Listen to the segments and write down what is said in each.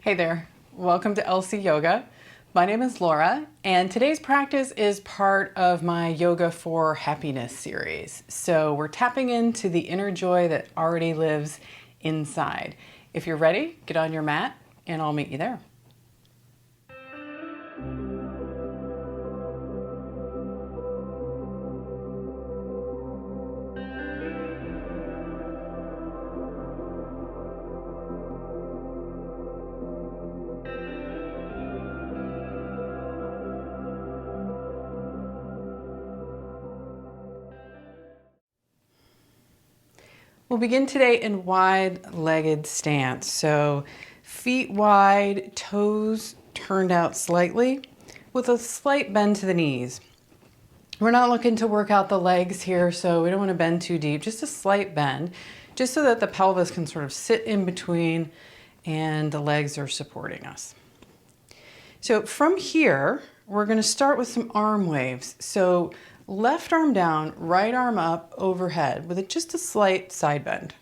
Hey there, welcome to LC Yoga. My name is Laura, and today's practice is part of my Yoga for Happiness series. So we're tapping into the inner joy that already lives inside. If you're ready, get on your mat and I'll meet you there. We'll begin today in wide-legged stance. So feet wide, toes turned out slightly with a slight bend to the knees. We're not looking to work out the legs here, so we don't want to bend too deep, just a slight bend, just so that the pelvis can sort of sit in between and the legs are supporting us. So from here, we're going to start with some arm waves. So left arm down, right arm up overhead with just a slight side bend.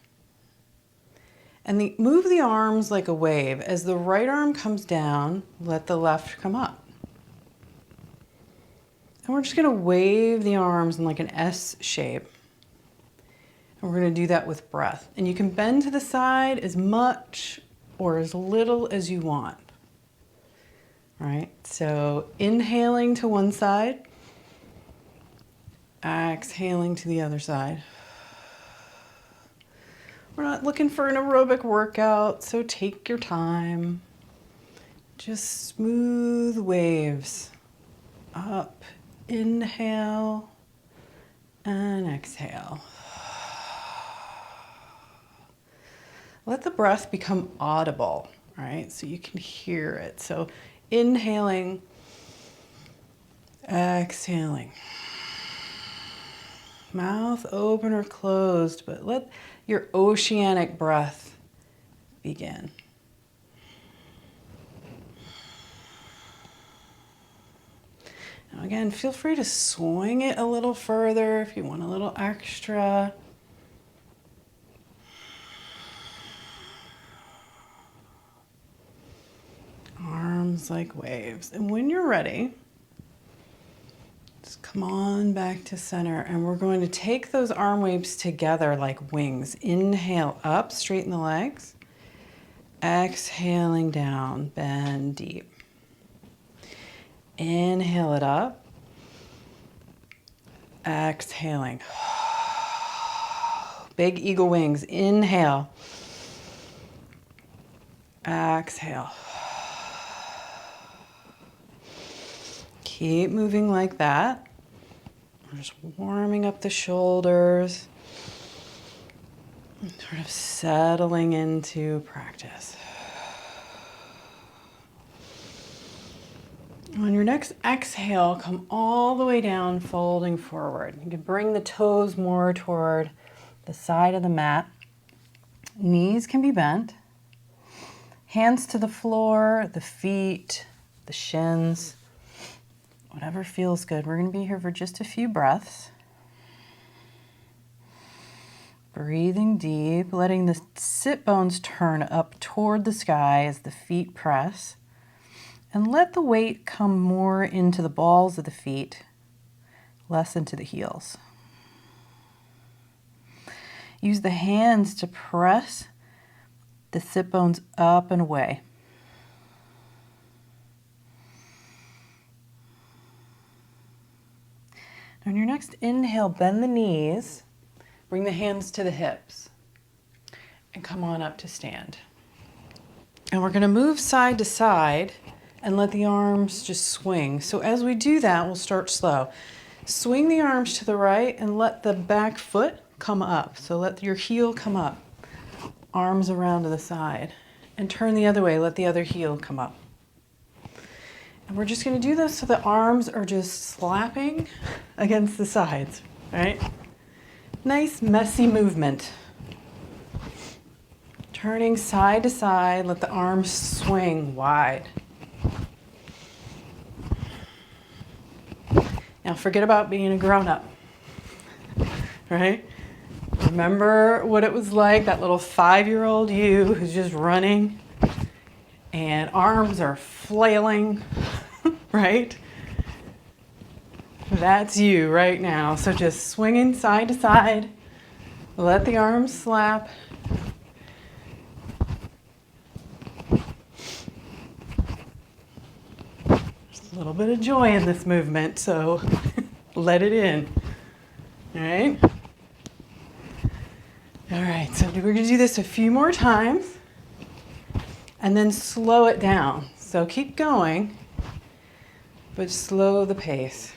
And move the arms like a wave. As the right arm comes down, let the left come up. And we're just going to wave the arms in like an S shape. And we're going to do that with breath. And you can bend to the side as much or as little as you want. All right, so inhaling to one side. Exhaling to the other side. We're not looking for an aerobic workout, so take your time. Just smooth waves. Up, inhale, and exhale. Let the breath become audible, right? So you can hear it. So inhaling, exhaling. Mouth open or closed, but let your oceanic breath begin. Now again, feel free to swing it a little further if you want a little extra. Arms like waves. And when you're ready, just come on back to center, and we're going to take those arm waves together like wings. Inhale up, straighten the legs. Exhaling down, bend deep. Inhale it up. Exhaling. Big eagle wings. Inhale. Exhale. Keep moving like that. We're just warming up the shoulders and sort of settling into practice. On your next exhale, come all the way down, folding forward. You can bring the toes more toward the side of the mat. Knees can be bent. Hands to the floor, the feet, the shins. Whatever feels good. We're going to be here for just a few breaths. Breathing deep, letting the sit bones turn up toward the sky as the feet press. And let the weight come more into the balls of the feet, less into the heels. Use the hands to press the sit bones up and away. On your next inhale, bend the knees, bring the hands to the hips, and come on up to stand. And we're going to move side to side and let the arms just swing. So as we do that, we'll start slow. Swing the arms to the right and let the back foot come up. So let your heel come up. Arms around to the side. And turn the other way, let the other heel come up. And we're just going to do this so the arms are just slapping against the sides, right? Nice, messy movement. Turning side to side, let the arms swing wide. Now forget about being a grown-up, right? Remember what it was like, that little 5-year-old you who's just running and arms are flailing, right? That's you right now. So just swinging side to side. Let the arms slap. There's a little bit of joy in this movement, so let it in. All right? All right, so we're going to do this a few more times and then slow it down. So keep going, but slow the pace.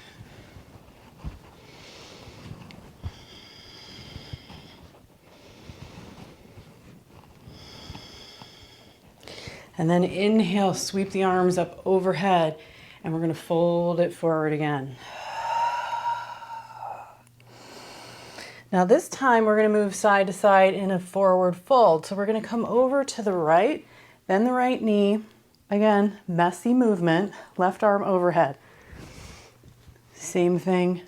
And then inhale, sweep the arms up overhead, and we're going to fold it forward again. Now this time we're going to move side to side in a forward fold. So we're going to come over to the right, bend the right knee. Again, messy movement, left arm overhead. Same thing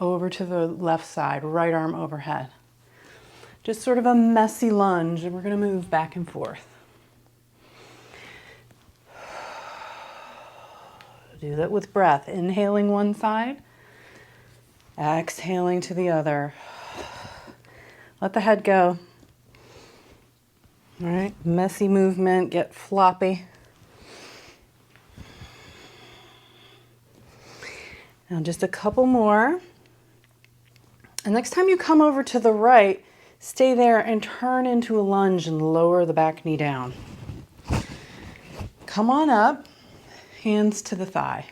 over to the left side, right arm overhead. Just sort of a messy lunge, and we're going to move back and forth. Do that with breath. Inhaling one side, exhaling to the other. Let the head go. All right, messy movement, get floppy. Now just a couple more. And next time you come over to the right, stay there and turn into a lunge and lower the back knee down. Come on up. Hands to the thigh.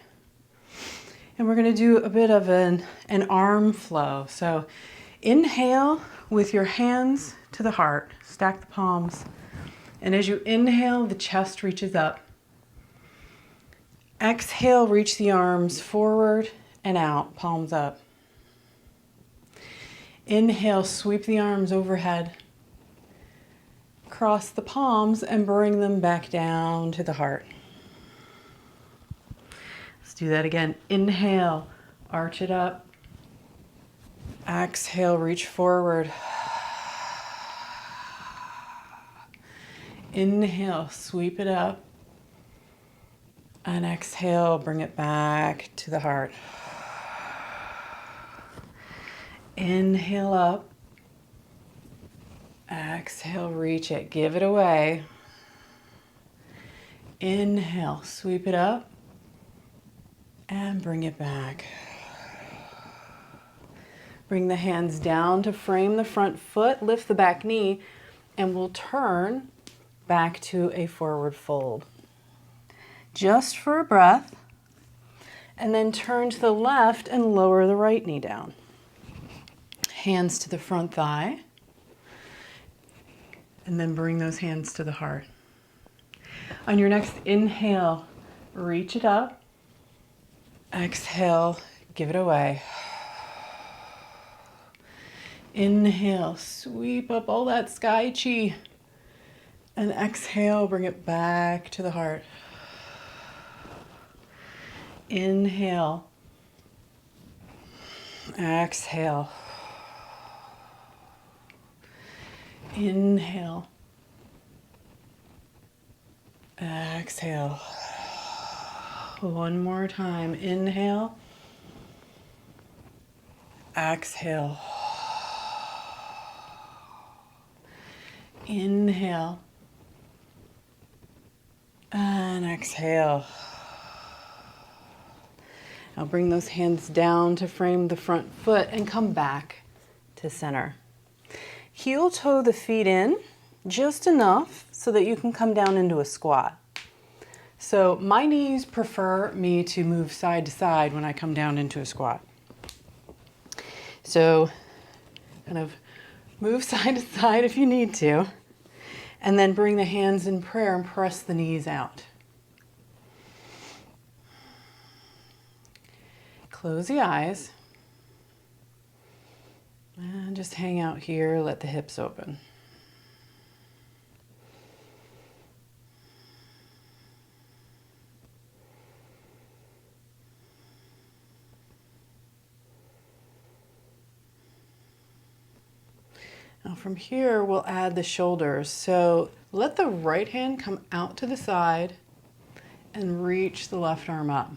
And we're going to do a bit of an arm flow. So inhale with your hands to the heart. Stack the palms. And as you inhale, the chest reaches up. Exhale, reach the arms forward and out, palms up. Inhale, sweep the arms overhead. Cross the palms and bring them back down to the heart. Do that again. Inhale, arch it up. Exhale, reach forward. Inhale, sweep it up. And exhale, bring it back to the heart. Inhale up. Exhale, reach it. Give it away. Inhale, sweep it up. And bring it back. Bring the hands down to frame the front foot, lift the back knee, and we'll turn back to a forward fold. Just for a breath, and then turn to the left and lower the right knee down. Hands to the front thigh, and then bring those hands to the heart. On your next inhale, reach it up. Exhale, give it away. Inhale, sweep up all that sky chi. And exhale, bring it back to the heart. Inhale. Exhale. Inhale. Exhale. One more time. Inhale. Exhale. Inhale. And exhale. Now bring those hands down to frame the front foot and come back to center. Heel toe the feet in just enough so that you can come down into a squat. So my knees prefer me to move side to side when I come down into a squat. So kind of move side to side if you need to, and then bring the hands in prayer and press the knees out. Close the eyes and just hang out here, let the hips open. Now from here, we'll add the shoulders. So let the right hand come out to the side and reach the left arm up.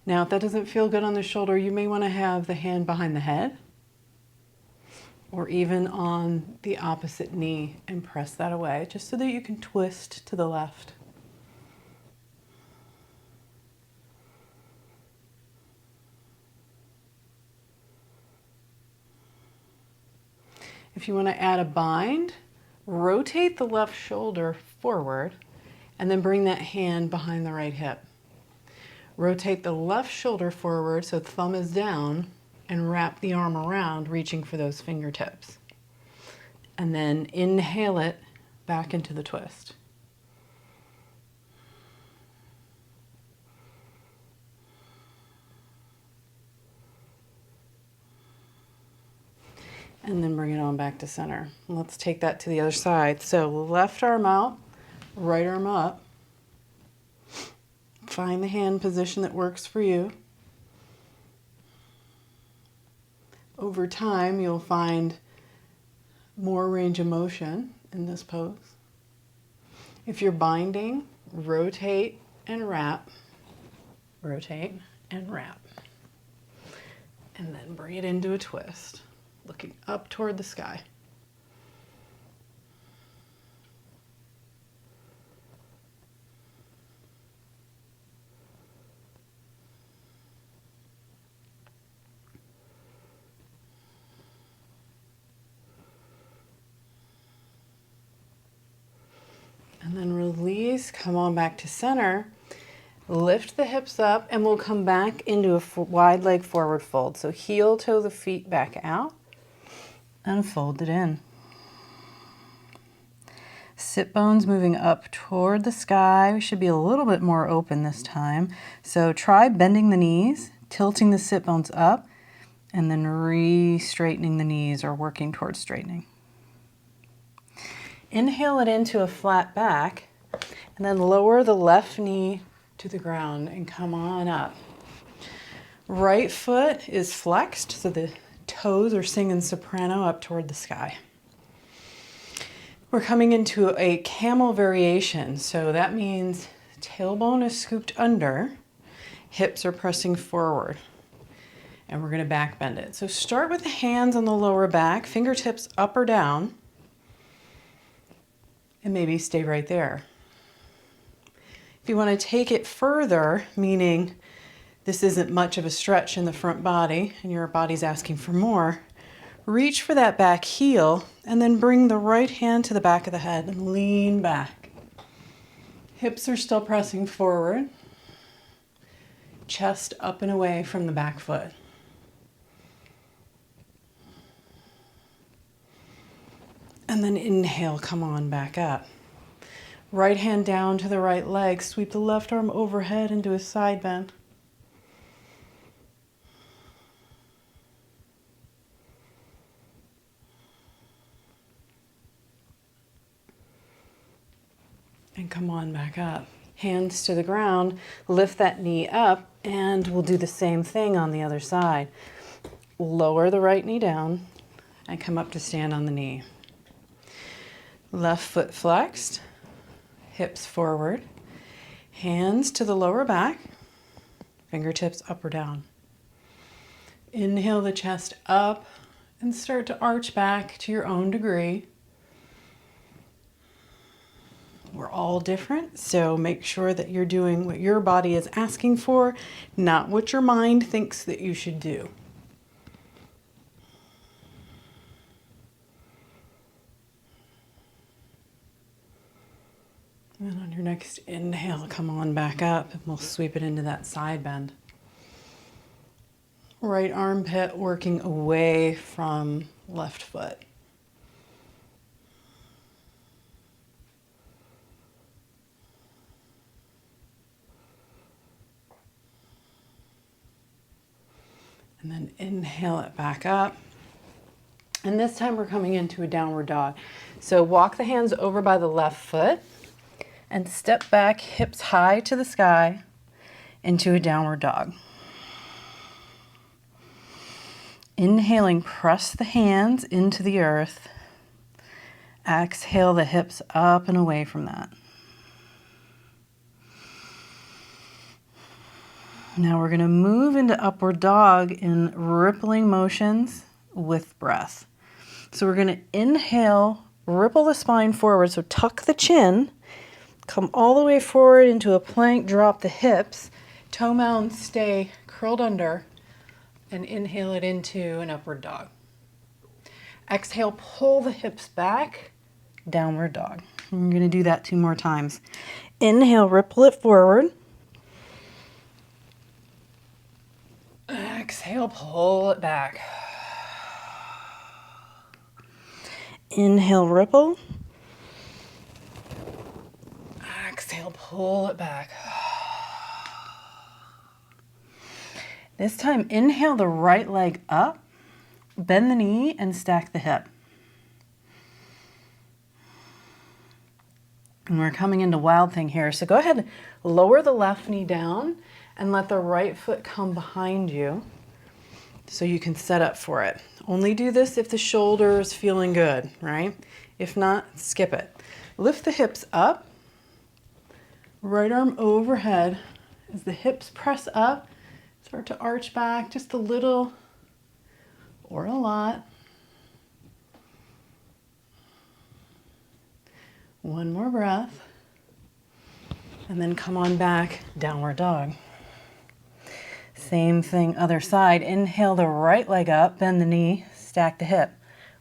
Now, if that doesn't feel good on the shoulder, you may want to have the hand behind the head or even on the opposite knee and press that away just so that you can twist to the left. If you want to add a bind, rotate the left shoulder forward and then bring that hand behind the right hip. Rotate the left shoulder forward so thumb is down and wrap the arm around, reaching for those fingertips. And then inhale it back into the twist. And then bring it on back to center. Let's take that to the other side. So left arm out, right arm up. Find the hand position that works for you. Over time, you'll find more range of motion in this pose. If you're binding, rotate and wrap. Rotate and wrap. And then bring it into a twist, looking up toward the sky. And then release, come on back to center. Lift the hips up and we'll come back into a wide leg forward fold. So heel toe the feet back out and fold it in. Sit bones moving up toward the sky. We should be a little bit more open this time. So try bending the knees, tilting the sit bones up, and then re-straightening the knees or working towards straightening. Inhale it into a flat back and then lower the left knee to the ground and come on up. Right foot is flexed so the toes are singing soprano up toward the sky. We're coming into a camel variation. So that means tailbone is scooped under, hips are pressing forward, and we're going to back bend it. So start with the hands on the lower back, fingertips up or down, and maybe stay right there. If you want to take it further, meaning this isn't much of a stretch in the front body and your body's asking for more, reach for that back heel and then bring the right hand to the back of the head and lean back. Hips are still pressing forward, chest up and away from the back foot. And then inhale, come on back up. Right hand down to the right leg, sweep the left arm overhead into a side bend. And come on back up. Hands to the ground, lift that knee up, and we'll do the same thing on the other side. Lower the right knee down and come up to stand on the knee. Left foot flexed, hips forward, hands to the lower back, fingertips up or down. Inhale the chest up and start to arch back to your own degree. We're all different, so make sure that you're doing what your body is asking for, not what your mind thinks that you should do. And on your next inhale, come on back up and we'll sweep it into that side bend. Right armpit working away from left foot. And then inhale it back up. And this time we're coming into a downward dog. So walk the hands over by the left foot and step back, hips high to the sky, into a downward dog. Inhaling, press the hands into the earth. Exhale the hips up and away from that. Now we're going to move into upward dog in rippling motions with breath. So we're going to inhale, ripple the spine forward, so tuck the chin, come all the way forward into a plank, drop the hips, toe mounds stay curled under, and inhale it into an upward dog. Exhale, pull the hips back, downward dog. And we're going to do that 2 more times. Inhale, ripple it forward. Exhale, pull it back. Inhale, ripple. Exhale, pull it back. This time, inhale the right leg up, bend the knee, and stack the hip. And we're coming into Wild Thing here. So go ahead, lower the left knee down and let the right foot come behind you so you can set up for it. Only do this if the shoulder is feeling good, right? If not, skip it. Lift the hips up, right arm overhead. As the hips press up, start to arch back just a little or a lot. One more breath. And then come on back, downward dog. Same thing, other side. Inhale the right leg up, bend the knee, stack the hip.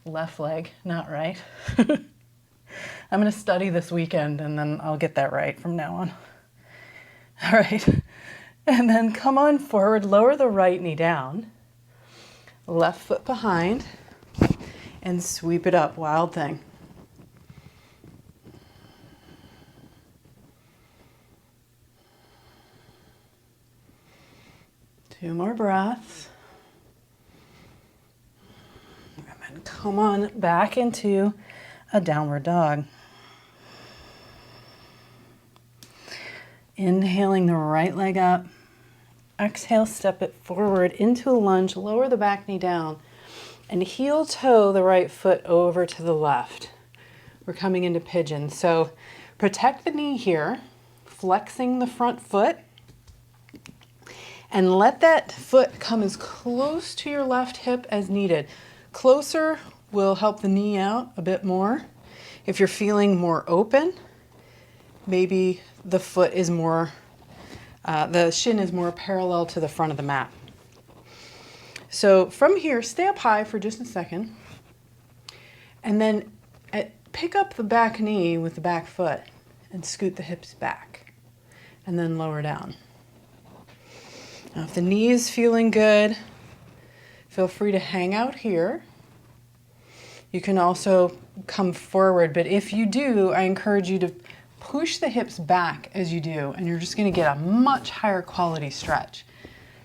Left leg, not right. I'm going to study this weekend and then I'll get that right from now on. All right. And then come on forward, lower the right knee down, left foot behind, and sweep it up, Wild Thing. Two more breaths. And then come on back into a downward dog. Inhaling the right leg up. Exhale, step it forward into a lunge. Lower the back knee down and heel toe the right foot over to the left. We're coming into Pigeon. So protect the knee here, flexing the front foot. And let that foot come as close to your left hip as needed. Closer will help the knee out a bit more. If you're feeling more open, maybe the foot is more, the shin is more parallel to the front of the mat. So from here, stay up high for just a second. And then pick up the back knee with the back foot and scoot the hips back. And then lower down. Now, if the knee is feeling good, feel free to hang out here. You can also come forward, but if you do, I encourage you to push the hips back as you do, and you're just going to get a much higher quality stretch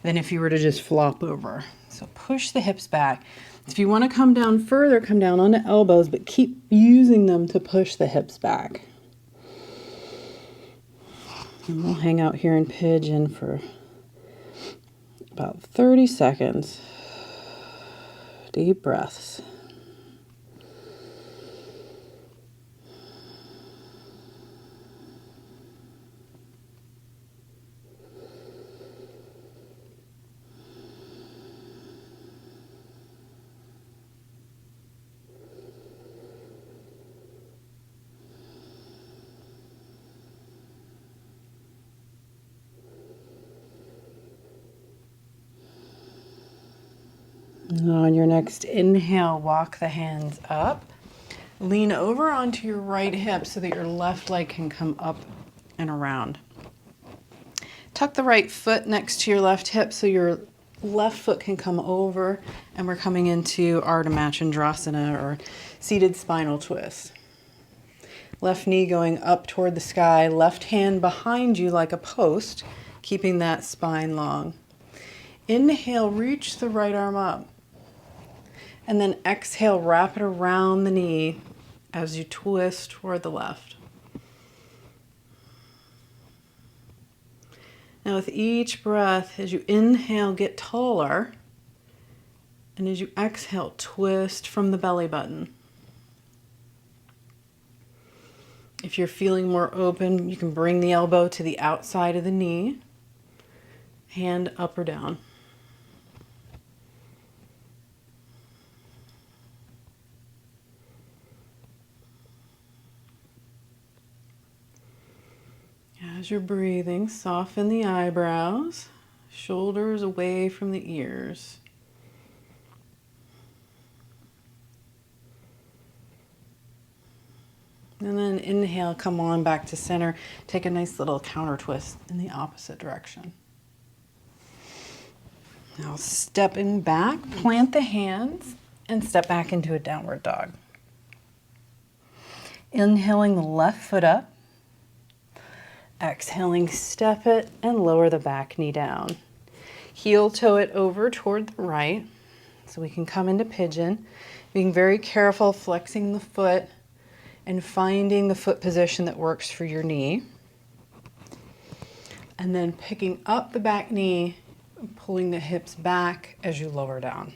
than if you were to just flop over. So push the hips back. If you want to come down further, come down onto elbows, but keep using them to push the hips back. And we'll hang out here in Pigeon for about 30 seconds. Deep breaths. On your next inhale, walk the hands up. Lean over onto your right hip so that your left leg can come up and around. Tuck the right foot next to your left hip so your left foot can come over, and we're coming into Ardha Machandrasana, or seated spinal twist. Left knee going up toward the sky, left hand behind you like a post, keeping that spine long. Inhale, reach the right arm up. And then exhale, wrap it around the knee as you twist toward the left. Now with each breath, as you inhale, get taller. And as you exhale, twist from the belly button. If you're feeling more open, you can bring the elbow to the outside of the knee, hand up or down. As you're breathing, soften the eyebrows, shoulders away from the ears. And then inhale, come on back to center. Take a nice little counter twist in the opposite direction. Now stepping back, plant the hands and step back into a downward dog. Inhaling the left foot up. Exhaling, step it and lower the back knee down. Heel toe it over toward the right so we can come into pigeon. Being very careful, flexing the foot and finding the foot position that works for your knee. And then picking up the back knee and pulling the hips back as you lower down.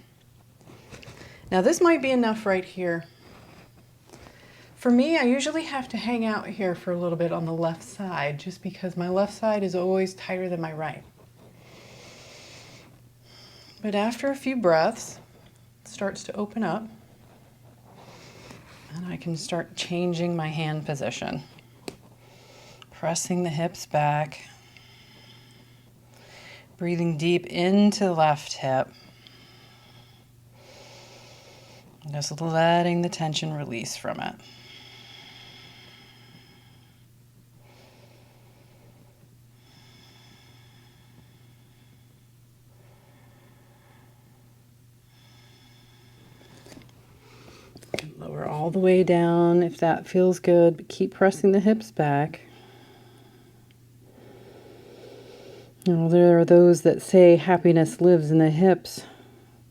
Now this might be enough right here. For me, I usually have to hang out here for a little bit on the left side just because my left side is always tighter than my right. But after a few breaths, it starts to open up. And I can start changing my hand position. Pressing the hips back. Breathing deep into the left hip. Just letting the tension release from it. Lower all the way down if that feels good, but keep pressing the hips back. You know, there are those that say happiness lives in the hips,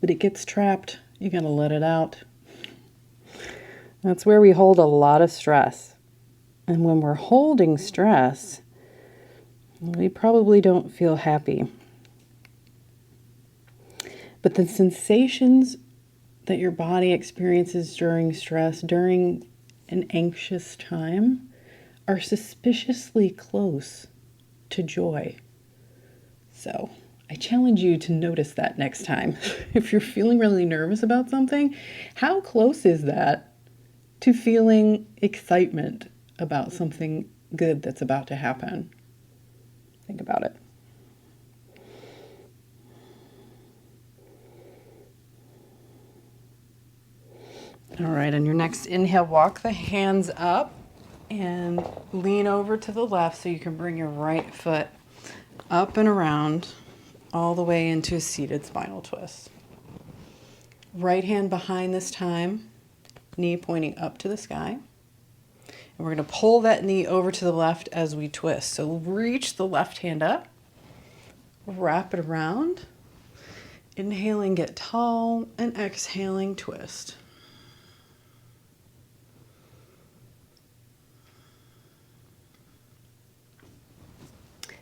but it gets trapped. You gotta let it out. That's where we hold a lot of stress. And when we're holding stress, we probably don't feel happy. But the sensations that your body experiences during stress, during an anxious time, are suspiciously close to joy. So I challenge you to notice that next time. If you're feeling really nervous about something, how close is that to feeling excitement about something good that's about to happen? Think about it. All right, on your next inhale, walk the hands up and lean over to the left so you can bring your right foot up and around all the way into a seated spinal twist. Right hand behind this time, knee pointing up to the sky. And we're going to pull that knee over to the left as we twist. So reach the left hand up, wrap it around, inhaling, get tall, and exhaling, twist.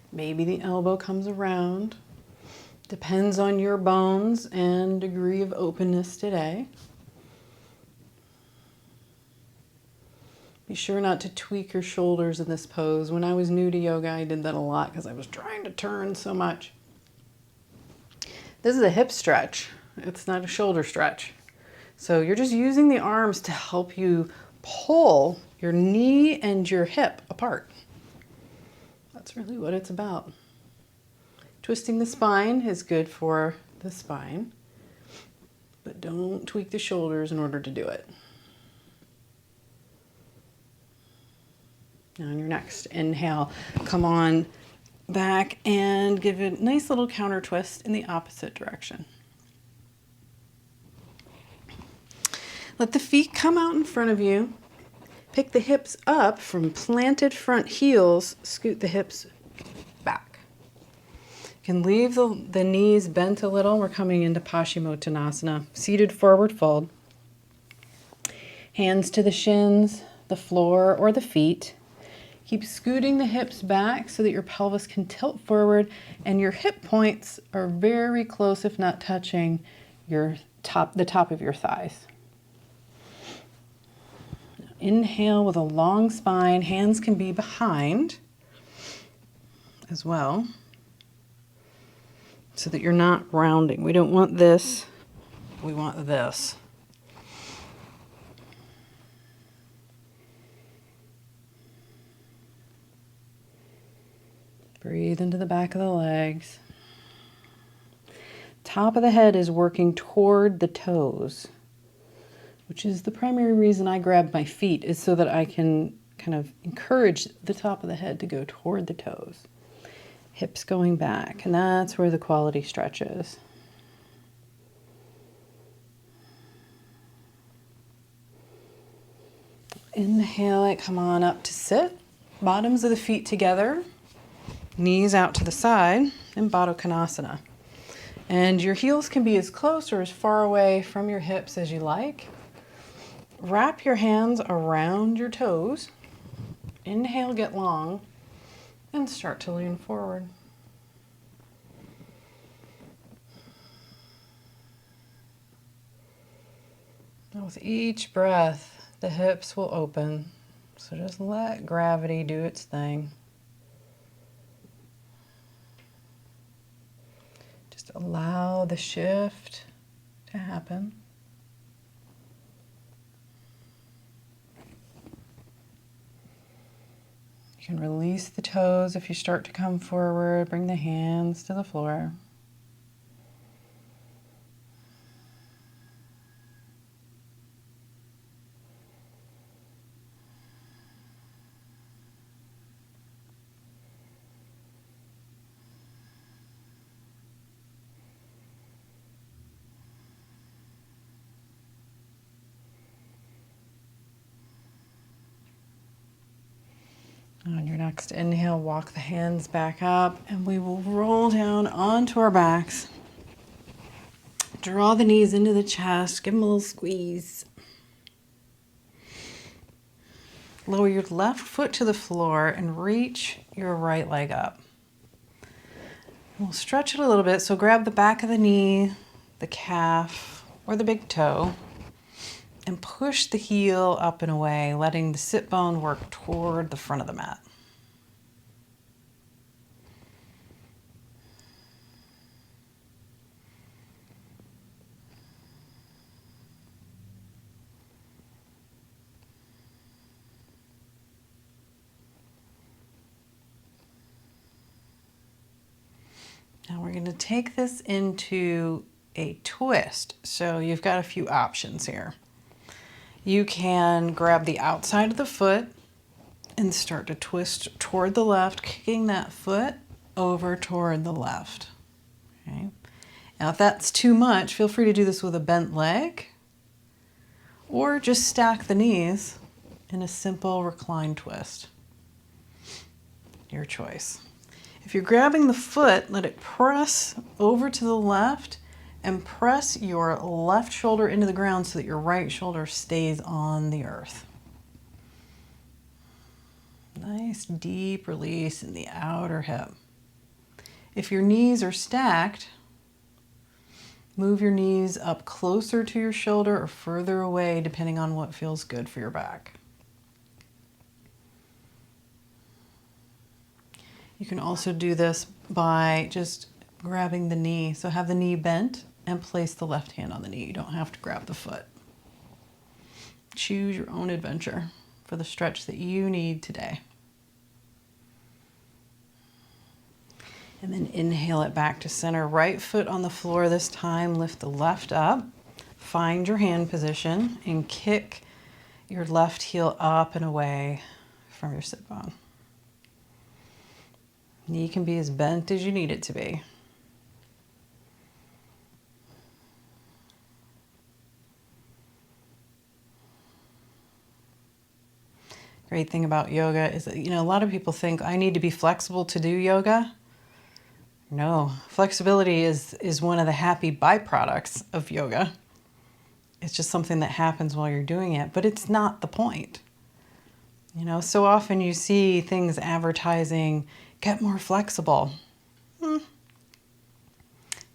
Maybe the elbow comes around. Depends on your bones and degree of openness today. Be sure not to tweak your shoulders in this pose. When I was new to yoga, I did that a lot because I was trying to turn so much. This is a hip stretch. It's not a shoulder stretch. So you're just using the arms to help you pull your knee and your hip apart. That's really what it's about. Twisting the spine is good for the spine, but don't tweak the shoulders in order to do it. Now on your next inhale, come on back and give it a nice little counter twist in the opposite direction. Let the feet come out in front of you. Pick the hips up from planted front heels, scoot the hips back. You can leave the knees bent a little. We're coming into Paschimottanasana, seated forward fold. Hands to the shins, the floor, or the feet. Keep scooting the hips back so that your pelvis can tilt forward and your hip points are very close, if not touching, your the top of your thighs. Inhale with a long spine. Hands can be behind as well, so that you're not rounding. We don't want this, we want this. Breathe into the back of the legs. Top of the head is working toward the toes, which is the primary reason I grab my feet, is so that I can kind of encourage the top of the head to go toward the toes. Hips going back, and that's where the quality stretch is. Inhale it, come on up to sit. Bottoms of the feet together, knees out to the side, in Baddha Konasana. And your heels can be as close or as far away from your hips as you like. Wrap your hands around your toes. Inhale, get long, and start to lean forward. Now with each breath, the hips will open. So just let gravity do its thing. Just allow the shift to happen. You can release the toes if you start to come forward. Bring the hands to the floor. On your next inhale, walk the hands back up, and we will roll down onto our backs. Draw the knees into the chest, give them a little squeeze. Lower your left foot to the floor and reach your right leg up. We'll stretch it a little bit, so grab the back of the knee, the calf, or the big toe, and push the heel up and away, letting the sit bone work toward the front of the mat. Now we're going to take this into a twist. So you've got a few options here. You can grab the outside of the foot and start to twist toward the left, kicking that foot over toward the left. Okay. Now if that's too much, feel free to do this with a bent leg, or just stack the knees in a simple recline twist. Your choice. If you're grabbing the foot, let it press over to the left and press your left shoulder into the ground so that your right shoulder stays on the earth. Nice deep release in the outer hip. If your knees are stacked, move your knees up closer to your shoulder or further away, depending on what feels good for your back. You can also do this by just grabbing the knee. So have the knee bent and place the left hand on the knee. You don't have to grab the foot. Choose your own adventure for the stretch that you need today. And then inhale it back to center. Right foot on the floor this time. Lift the left up. Find your hand position and kick your left heel up and away from your sit bone. Knee can be as bent as you need it to be. Great thing about yoga is that, a lot of people think I need to be flexible to do yoga. No, flexibility is one of the happy byproducts of yoga. It's just something that happens while you're doing it, but it's not the point. So often you see things advertising, get more flexible.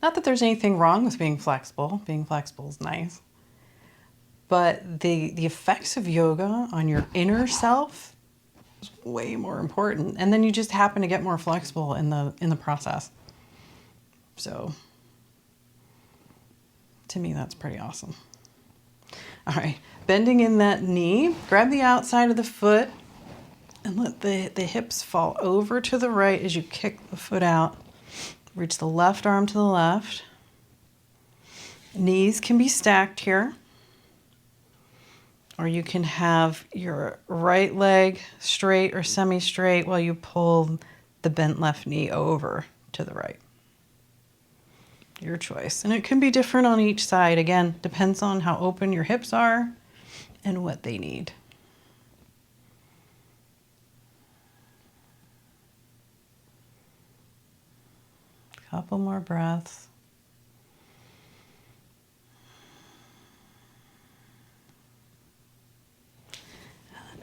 Not that there's anything wrong with being flexible. Being flexible is nice. But the effects of yoga on your inner self is way more important. And then you just happen to get more flexible in the process. So to me, that's pretty awesome. All right, bending in that knee, grab the outside of the foot and let the hips fall over to the right as you kick the foot out. Reach the left arm to the left. Knees can be stacked here. Or you can have your right leg straight or semi-straight while you pull the bent left knee over to the right. Your choice. And it can be different on each side. Again, depends on how open your hips are and what they need. Couple more breaths.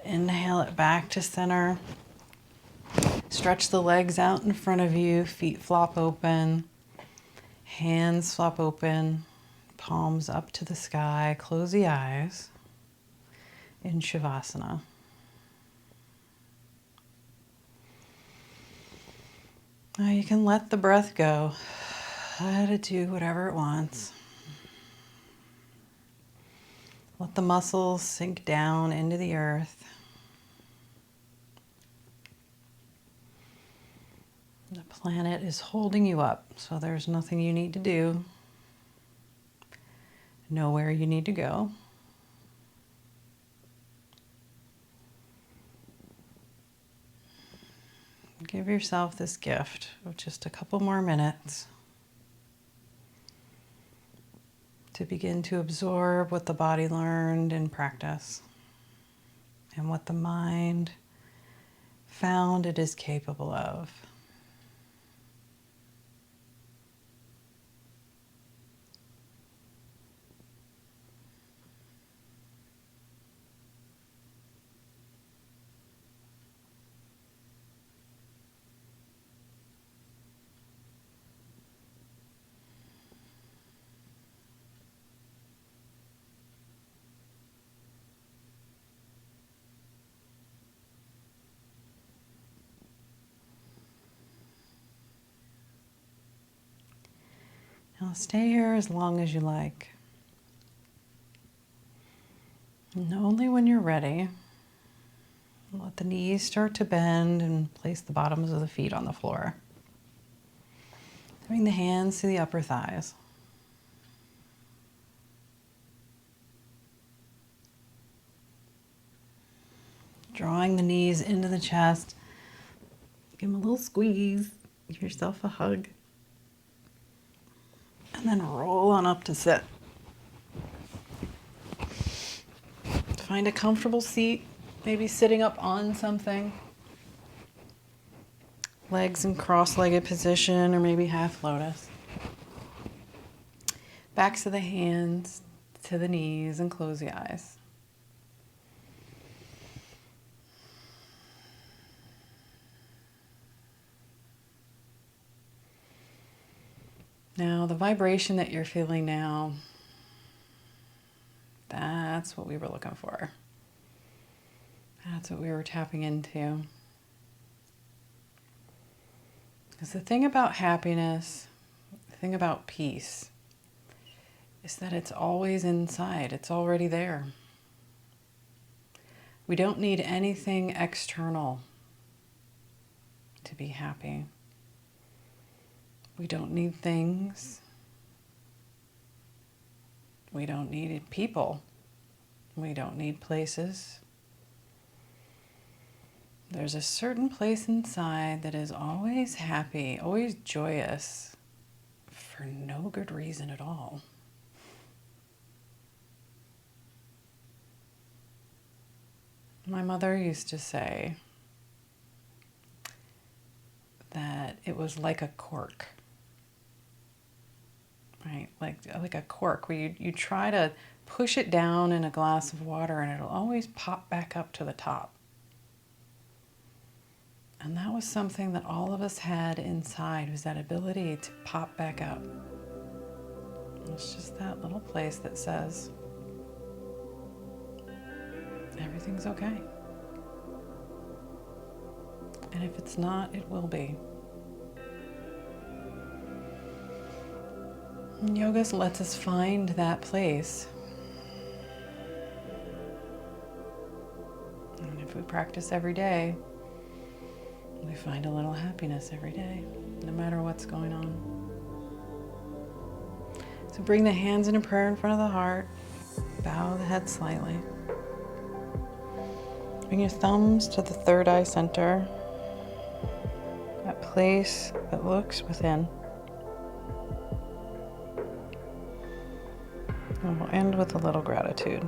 Inhale it back to center. Stretch the legs out in front of you, feet flop open, hands flop open, palms up to the sky. Close the eyes in Savasana. Now you can let the breath go. Let it do whatever it wants. Let the muscles sink down into the earth. The planet is holding you up, so there's nothing you need to do. Nowhere you need to go. Give yourself this gift of just a couple more minutes to begin to absorb what the body learned in practice and what the mind found it is capable of. Now stay here as long as you like. And only when you're ready, let the knees start to bend and place the bottoms of the feet on the floor. Bring the hands to the upper thighs. Drawing the knees into the chest. Give them a little squeeze. Give yourself a hug. And then roll on up to sit. Find a comfortable seat, maybe sitting up on something. Legs in cross-legged position or maybe half lotus. Backs of the hands to the knees and close the eyes. Now, the vibration that you're feeling now, that's what we were looking for. That's what we were tapping into. Because the thing about happiness, the thing about peace, is that it's always inside. It's already there. We don't need anything external to be happy. We don't need things. We don't need people. We don't need places. There's a certain place inside that is always happy, always joyous, for no good reason at all. My mother used to say that it was like a cork. Right, like a cork where you try to push it down in a glass of water and it'll always pop back up to the top. And that was something that all of us had inside, was that ability to pop back up. It's just that little place that says everything's okay. And if it's not, it will be. And yoga lets us find that place. And if we practice every day, we find a little happiness every day, no matter what's going on. So bring the hands in a prayer in front of the heart. Bow the head slightly. Bring your thumbs to the third eye center, that place that looks within. And we'll end with a little gratitude.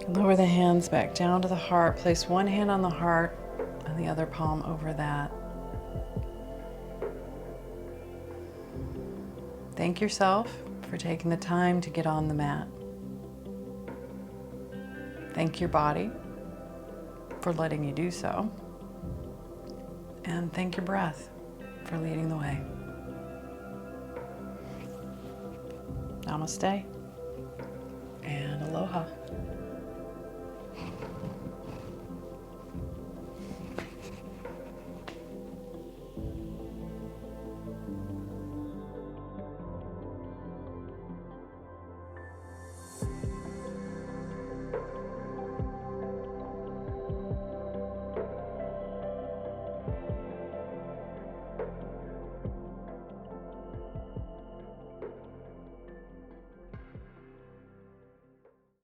Lower the hands back down to the heart. Place one hand on the heart and the other palm over that. Thank yourself for taking the time to get on the mat. Thank your body for letting you do so. And thank your breath for leading the way. Namaste and aloha.